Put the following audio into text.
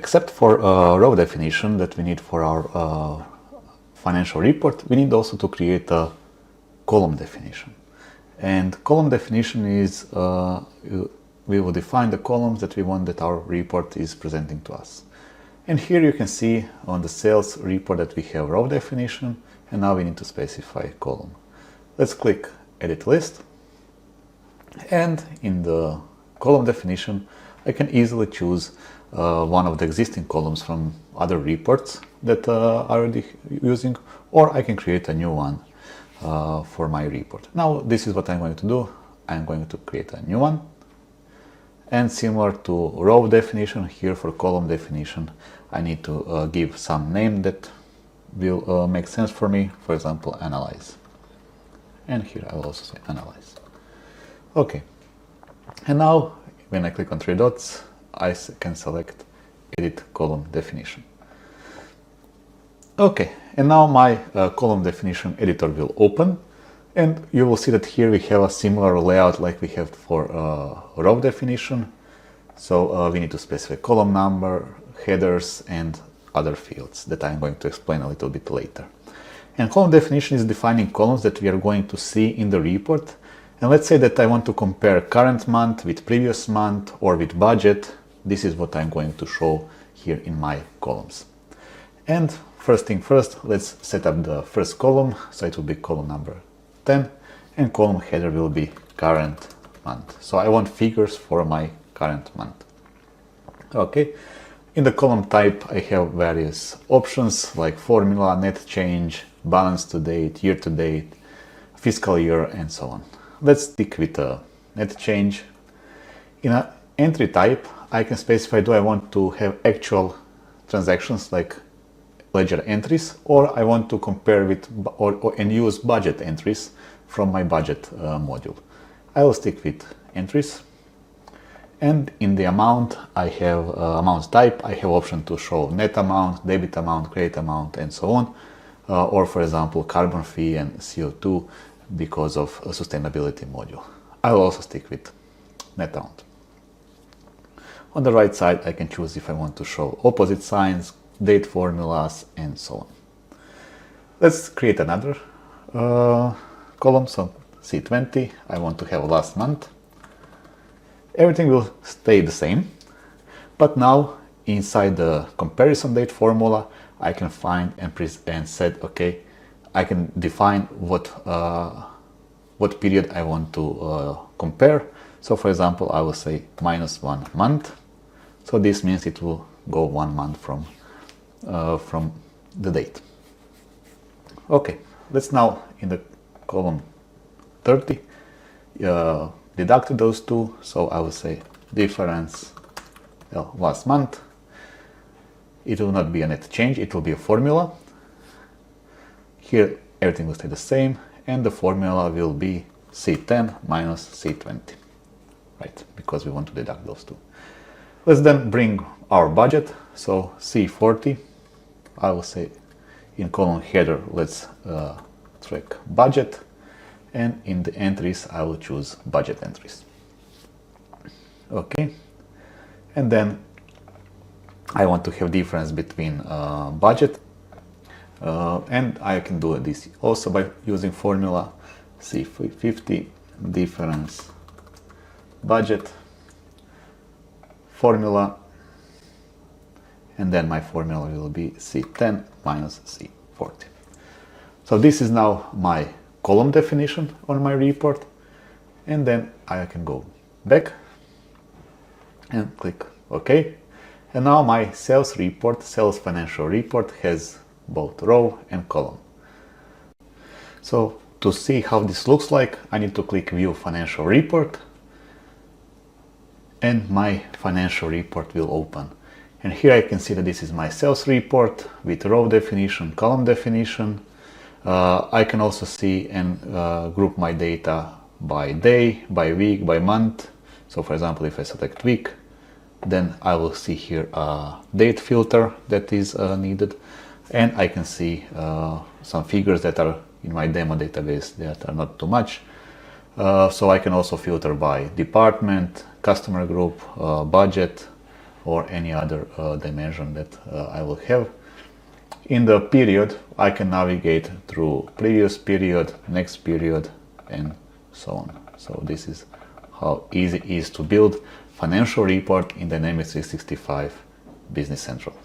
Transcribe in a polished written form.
except for row definition that we need for our financial report, we need also to create a column definition. And column definition is we will define the columns that we want that our report is presenting to us. And here you can see on the sales report that we have row definition, and now we need to specify column. Let's click Edit List, and in the column definition I can easily choose one of the existing columns from other reports that I'm already using, or I can create a new one for my report. Now this is what I'm going to do. I'm going to create a new one, and similar to row definition, here for column definition I need to give some name that will make sense for me. For example, analyze, and here I will also say analyze. Okay, and now when I click on three dots I can select edit column definition. Okay, and now my column definition editor will open, and you will see that here we have a similar layout like we have for row definition. So we need to specify column number, headers, and other fields that I'm going to explain a little bit later. And column definition is defining columns that we are going to see in the report. And let's say that I want to compare current month with previous month or with budget. This is what I'm going to show here in my columns. And first thing first, let's set up the first column. So it will be column number 10, and column header will be current month. So I want figures for my current month. Okay, in the column type I have various options like formula, net change, balance to date, year to date, fiscal year, and so on. Let's stick with net change. In an entry type I can specify, do I want to have actual transactions like ledger entries, or I want to compare with and use budget entries from my budget module. I will stick with entries. And in the amount I have amount type, I have option to show net amount, debit amount, credit amount, and so on, or for example carbon fee and CO2 because of a sustainability module. I will also stick with net amount. On the right side I can choose if I want to show opposite signs, date formulas, and so on. Let's create another column. So C20, I want to have last month. Everything will stay the same, but now inside the comparison date formula I can find and set, okay, I can define what period I want to compare. So for example I will say -1 month. So this means it will go 1 month from the date. Okay, let's now in the column 30 deduct those two. So I will say difference last month. It will not be a net change, it will be a formula. Here everything will stay the same, and the formula will be C10 minus C20, right? Because we want to deduct those two. Let's then bring our budget. So C40, I will say in column header, let's track budget, and in the entries I will choose budget entries. Okay, and then I want to have difference between budget, and I can do this also by using formula C50 difference budget formula, and then my formula will be C10 minus C40. So this is now my column definition on my report, and then I can go back and click OK. And now my sales report, sales financial report, has both row and column. So to see how this looks like, I need to click View Financial Report, and my financial report will open. And here I can see that this is my sales report with row definition, column definition. I can also see and group my data by day, by week, by month. So for example, if I select week, then I will see here a date filter that is needed, and I can see some figures that are in my demo database that are not too much. So I can also filter by department, customer group, budget, or any other dimension that I will have. In the period, I can navigate through previous period, next period, and so on. So this is how easy it is to build financial report in Dynamics 365 Business Central.